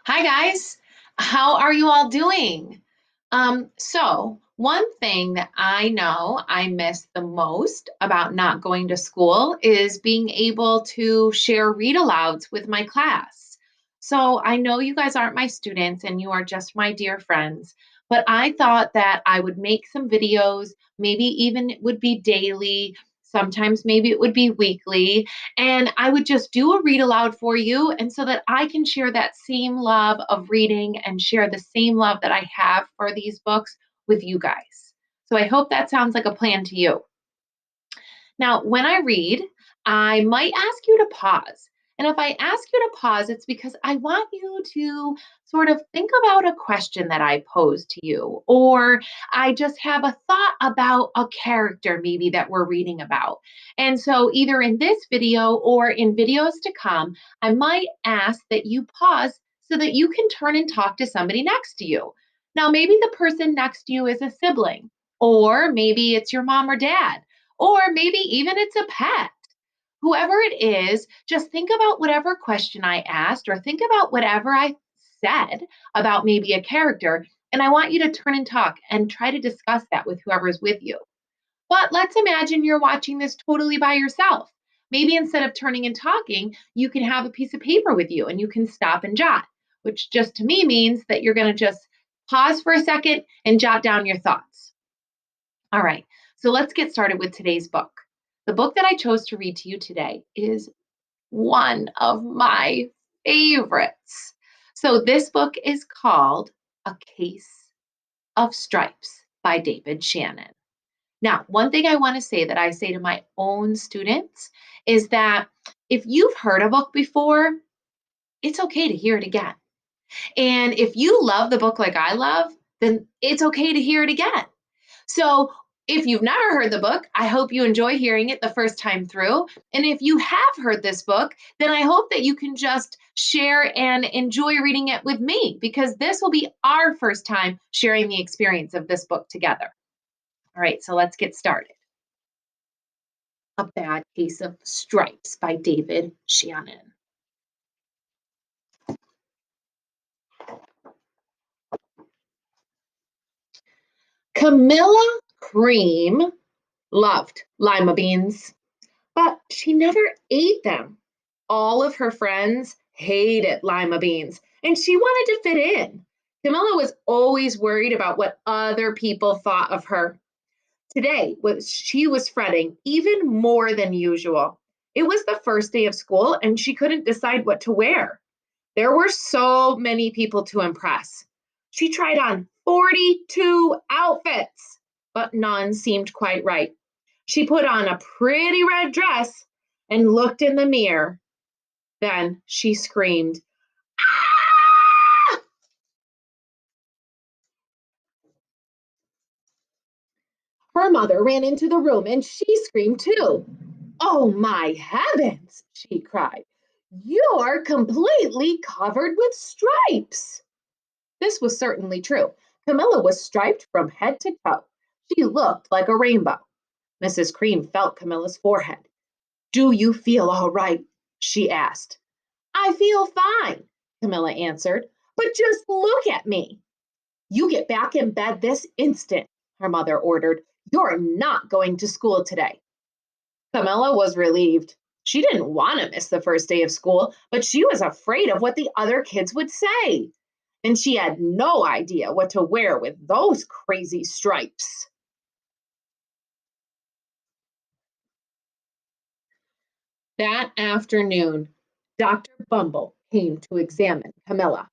Hi, guys. How are you all doing? One thing that I know I miss the most about not going to school is being able to share read alouds with my class. So, I know you guys aren't my students and you are just my dear friends, but I thought that I would make some videos, maybe even it would be daily, sometimes maybe it would be weekly, and I would just do a read aloud for you. And so that I can share that same love of reading and share the same love that I have for these books with you guys. So I hope that sounds like a plan to you. Now, when I read, I might ask you to pause. And if I ask you to pause, it's because I want you to sort of think about a question that I pose to you, or I just have a thought about a character maybe that we're reading about. And so, either in this video or in videos to come, I might ask that you pause so that you can turn and talk to somebody next to you. Now, maybe the person next to you is a sibling, or maybe it's your mom or dad, or maybe even it's a pet. Whoever it is, just think about whatever question I asked or think about whatever I said about maybe a character. And I want you to turn and talk and try to discuss that with whoever's with you. But let's imagine you're watching this totally by yourself. Maybe instead of turning and talking, you can have a piece of paper with you and you can stop and jot, which just to me means that you're going to just pause for a second and jot down your thoughts. All right, so let's get started with today's book. The book that I chose to read to you today is one of my favorites. So, this book is called A Case of Stripes by David Shannon. Now, one thing I want to say that I say to my own students is that if you've heard a book before, it's okay to hear it again. And if you love the book like I love, then it's okay to hear it again. So, if you've never heard the book, I hope you enjoy hearing it the first time through. And if you have heard this book, then I hope that you can just share and enjoy reading it with me because this will be our first time sharing the experience of this book together. All right, so let's get started. A Bad Case of Stripes by David Shannon. Camilla Cream loved lima beans, but she never ate them. All of her friends hated lima beans, and she wanted to fit in. Camilla was always worried about what other people thought of her. Today, she was fretting even more than usual. It was the first day of school, and she couldn't decide what to wear. There were so many people to impress. She tried on 42 outfits, but none seemed quite right. She put on a pretty red dress and looked in the mirror. Then she screamed, "Ah!" Her mother ran into the room and she screamed too. "Oh my heavens," she cried. "You're completely covered with stripes." This was certainly true. Camilla was striped from head to toe. She looked like a rainbow. Mrs. Cream felt Camilla's forehead. "Do you feel all right?" she asked. "I feel fine," Camilla answered. "But just look at me." "You get back in bed this instant," her mother ordered. "You're not going to school today." Camilla was relieved. She didn't want to miss the first day of school, but she was afraid of what the other kids would say. And she had no idea what to wear with those crazy stripes. That afternoon, Dr. Bumble came to examine Camilla.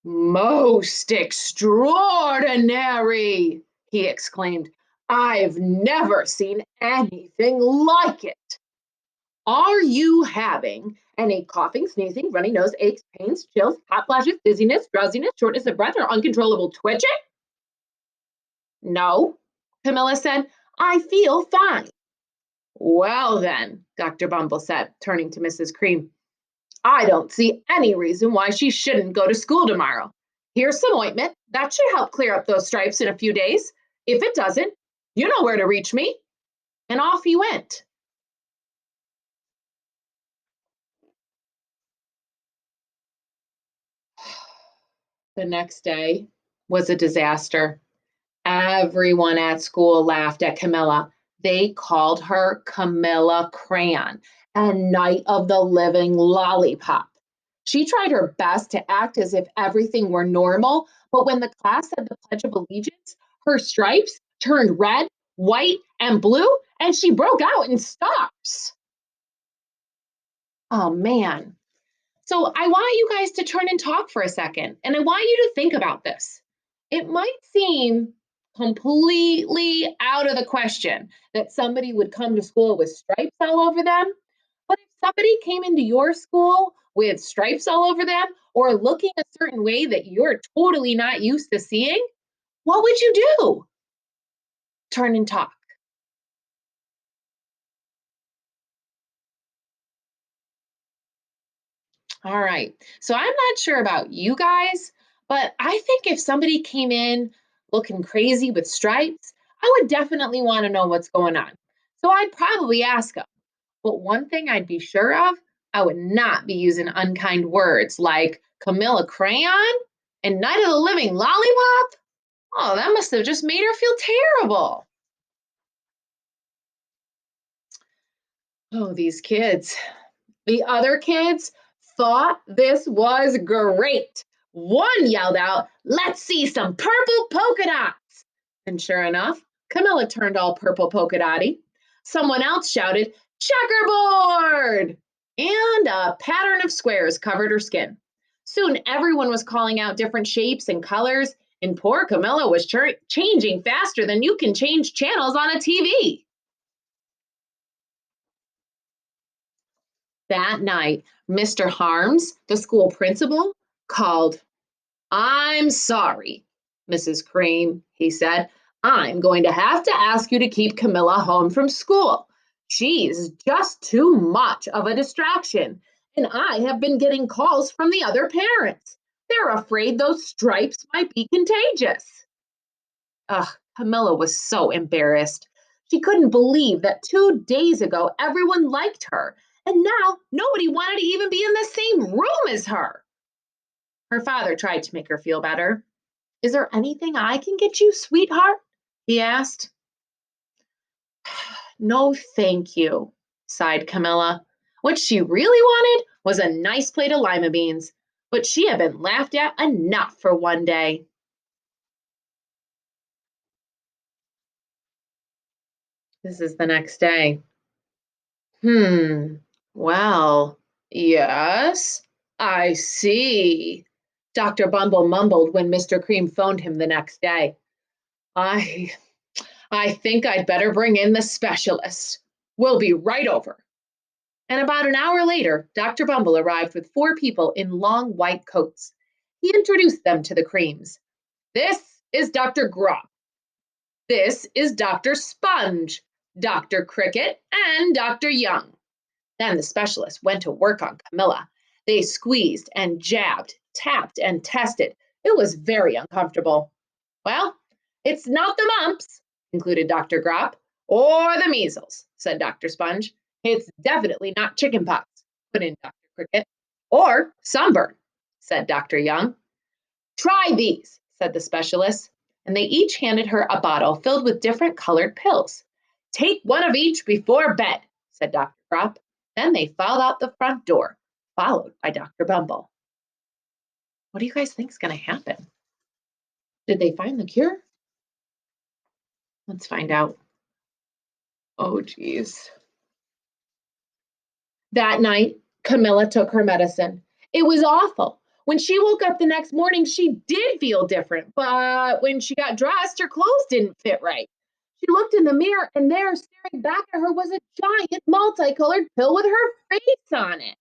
"Most extraordinary!" he exclaimed. "I've never seen anything like it. Are you having any coughing, sneezing, runny nose, aches, pains, chills, hot flashes, dizziness, drowsiness, shortness of breath, or uncontrollable twitching?" "No," Camilla said. "I feel fine." "Well, then," Dr. Bumble said, turning to Mrs. Cream, "I don't see any reason why she shouldn't go to school tomorrow. Here's some ointment. That should help clear up those stripes in a few days. If it doesn't, you know where to reach me." And off he went. The next day was a disaster. Everyone at school laughed at Camilla. They called her Camilla Crayon, a Night of the Living Lollipop. She tried her best to act as if everything were normal, but when the class said the Pledge of Allegiance, her stripes turned red, white, and blue, and she broke out in stars. Oh man. So I want you guys to turn and talk for a second, and I want you to think about this. It might seem completely out of the question that somebody would come to school with stripes all over them, but if somebody came into your school with stripes all over them or looking a certain way that you're totally not used to seeing, what would you do? Turn and talk. All right. So I'm not sure about you guys, but I think if somebody came in looking crazy with stripes, I would definitely want to know what's going on. So I'd probably ask them. But one thing I'd be sure of, I would not be using unkind words like Camilla Crayon and Night of the Living Lollipop. Oh, that must have just made her feel terrible. Oh, these kids. The other kids thought this was great. One yelled out, "Let's see some purple polka dots." And sure enough, Camilla turned all purple polka dotty. Someone else shouted, "Checkerboard!" And a pattern of squares covered her skin. Soon everyone was calling out different shapes and colors, and poor Camilla was changing faster than you can change channels on a TV. That night, Mr. Harms, the school principal, called. "I'm sorry, Mrs. Cream," he said. "I'm going to have to ask you to keep Camilla home from school. She's just too much of a distraction, and I have been getting calls from the other parents. They're afraid those stripes might be contagious." Ugh, Camilla was so embarrassed. She couldn't believe that 2 days ago everyone liked her, and now nobody wanted to even be in the same room as her. Her father tried to make her feel better. "Is there anything I can get you, sweetheart?" he asked. "No, thank you," sighed Camilla. What she really wanted was a nice plate of lima beans, but she had been laughed at enough for one day. This is the next day. Well, yes, I see," Dr. Bumble mumbled when Mr. Cream phoned him the next day. I I think I'd better bring in the specialist. We'll be right over." And about an hour later, Dr. Bumble arrived with four people in long white coats. He introduced them to the Creams. "This is Dr. Grop. This is Dr. Sponge, Dr. Cricket, and Dr. Young." Then the specialist went to work on Camilla. They squeezed and jabbed, tapped and tested. It was very uncomfortable. "Well, it's not the mumps," concluded Dr. Grop. "Or the measles," said Dr. Sponge. "It's definitely not chickenpox," put in Dr. Cricket. "Or sunburn," said Dr. Young. "Try these," said the specialist, and they each handed her a bottle filled with different colored pills. "Take one of each before bed," said Dr. Grop. Then they filed out the front door, followed by Dr. Bumble. What do you guys think is going to happen? Did they find the cure? Let's find out. Oh, geez. That night, Camilla took her medicine. It was awful. When she woke up the next morning, she did feel different, but when she got dressed, her clothes didn't fit right. She looked in the mirror, and there, staring back at her, was a giant multicolored pill with her face on it.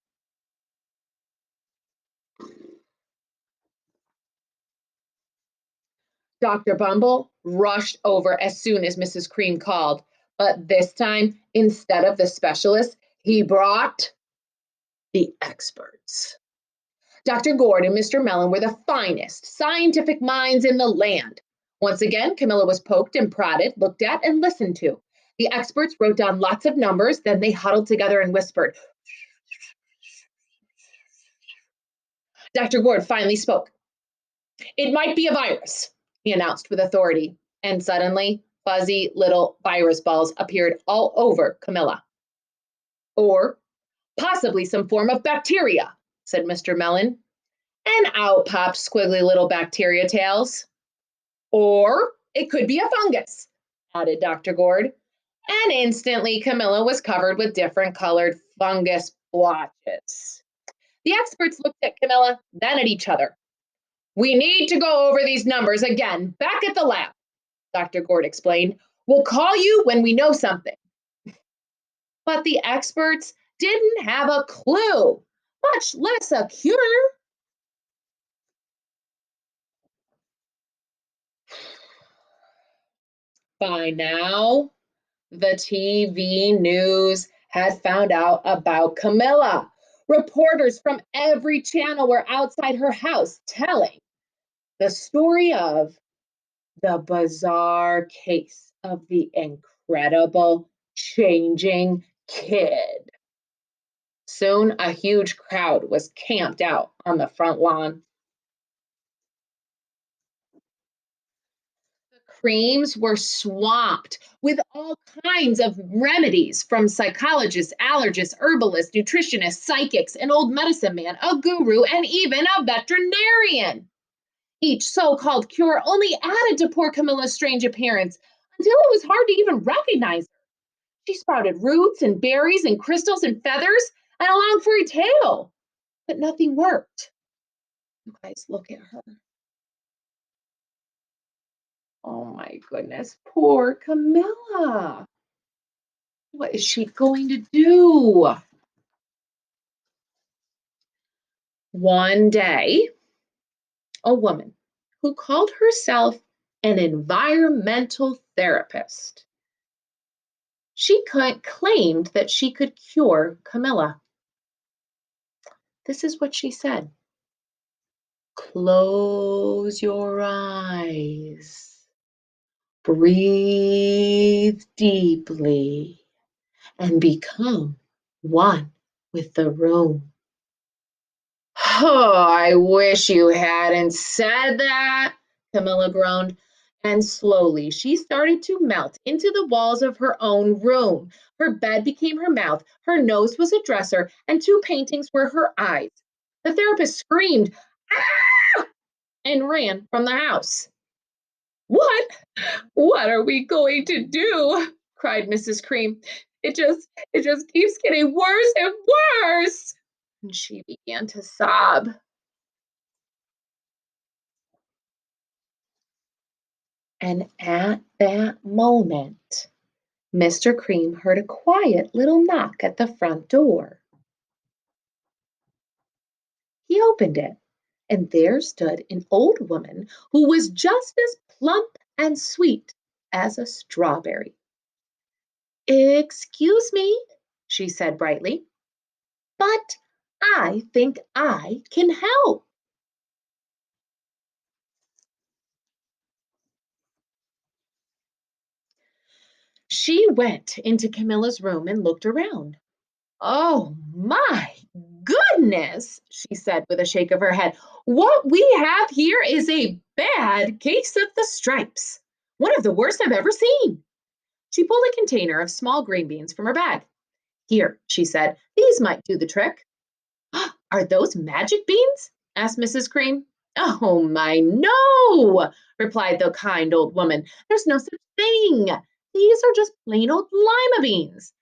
Dr. Bumble rushed over as soon as Mrs. Cream called, but this time, instead of the specialist, he brought the experts. Dr. Gord and Mr. Mellon were the finest scientific minds in the land. Once again, Camilla was poked and prodded, looked at, and listened to. The experts wrote down lots of numbers, then they huddled together and whispered. Dr. Gord finally spoke. It might be a virus, he announced with authority. And suddenly, fuzzy little virus balls appeared all over Camilla. Or possibly some form of bacteria, said Mr. Mellon. And out popped squiggly little bacteria tails. Or it could be a fungus, added Dr. Gord. And instantly, Camilla was covered with different colored fungus blotches. The experts looked at Camilla, then at each other. We need to go over these numbers again back at the lab, Dr. Gord explained. We'll call you when we know something. But the experts didn't have a clue, much less a cure. By now, the TV news had found out about Camilla. Reporters from every channel were outside her house telling the story of the bizarre case of the incredible changing kid. Soon, a huge crowd was camped out on the front lawn. Creams were swamped with all kinds of remedies from psychologists, allergists, herbalists, nutritionists, psychics, an old medicine man, a guru, and even a veterinarian. Each so called cure only added to poor Camilla's strange appearance until it was hard to even recognize her. She sprouted roots and berries and crystals and feathers and a long furry tail, but nothing worked. You guys, look at her. Oh my goodness, poor Camilla. What is she going to do? One day, a woman who called herself an environmental therapist, she claimed that she could cure Camilla. This is what she said. Close your eyes, breathe deeply, and become one with the room. Oh, I wish you hadn't said that, Camilla groaned. And slowly she started to melt into the walls of her own room. Her bed became her mouth, her nose was a dresser, and two paintings were her eyes. The therapist screamed, "Ah!" and ran from the house. What? What are we going to do? Cried Mrs. Cream. It just keeps getting worse and worse. And she began to sob. And at that moment, Mr. Cream heard a quiet little knock at the front door. He opened it, and there stood an old woman who was just as plump and sweet as a strawberry. Excuse me, she said brightly, but I think I can help. She went into Camilla's room and looked around. Oh my goodness, she said with a shake of her head. What we have here is a bad case of the stripes. One of the worst I've ever seen. She pulled a container of small green beans from her bag. Here, she said, these might do the trick. Are those magic beans? Asked Mrs. Cream. Oh my, no, replied the kind old woman. There's no such thing. These are just plain old lima beans.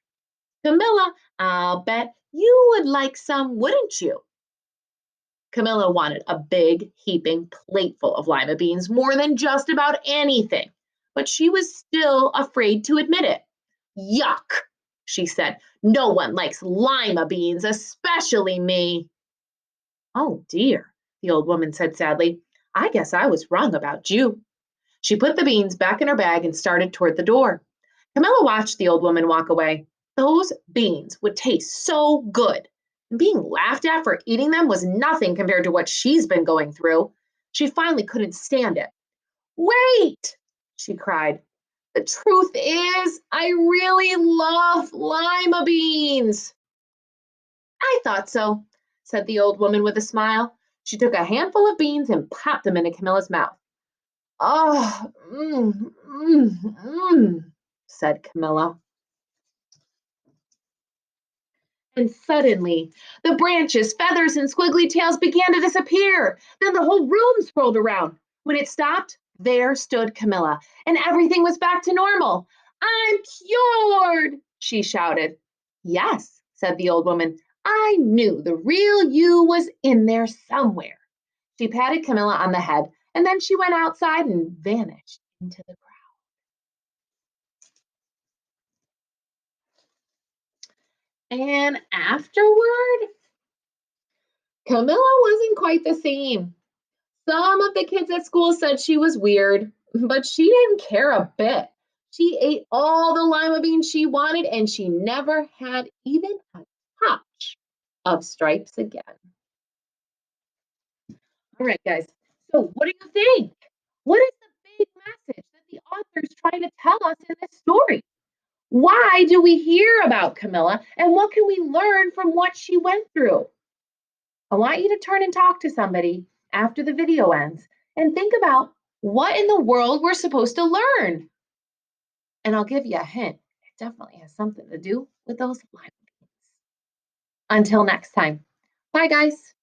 Camilla, I'll bet you would like some, wouldn't you? Camilla wanted a big, heaping plateful of lima beans more than just about anything, but she was still afraid to admit it. Yuck, she said. No one likes lima beans, especially me. Oh dear, the old woman said sadly. I guess I was wrong about you. She put the beans back in her bag and started toward the door. Camilla watched the old woman walk away. Those beans would taste so good. And being laughed at for eating them was nothing compared to what she's been going through. She finally couldn't stand it. Wait, she cried. The truth is, I really love lima beans. I thought so, said the old woman with a smile. She took a handful of beans and popped them into Camilla's mouth. Oh, said Camilla. And suddenly, the branches, feathers, and squiggly tails began to disappear. Then the whole room swirled around. When it stopped, there stood Camilla, and everything was back to normal. I'm cured, she shouted. Yes, said the old woman. I knew the real you was in there somewhere. She patted Camilla on the head, and then she went outside and vanished into the crowd. And afterward, Camilla wasn't quite the same. Some of the kids at school said she was weird, but she didn't care a bit. She ate all the lima beans she wanted, and she never had even a touch of stripes again. All right, guys. So, what do you think? What is the big message that the author is trying to tell us in this story? Why do we hear about Camilla, and what can we learn from what she went through? I want you to turn and talk to somebody after the video ends and think about what in the world we're supposed to learn. And I'll give you a hint. It definitely has something to do with those lima beans. Until next time. Bye, guys.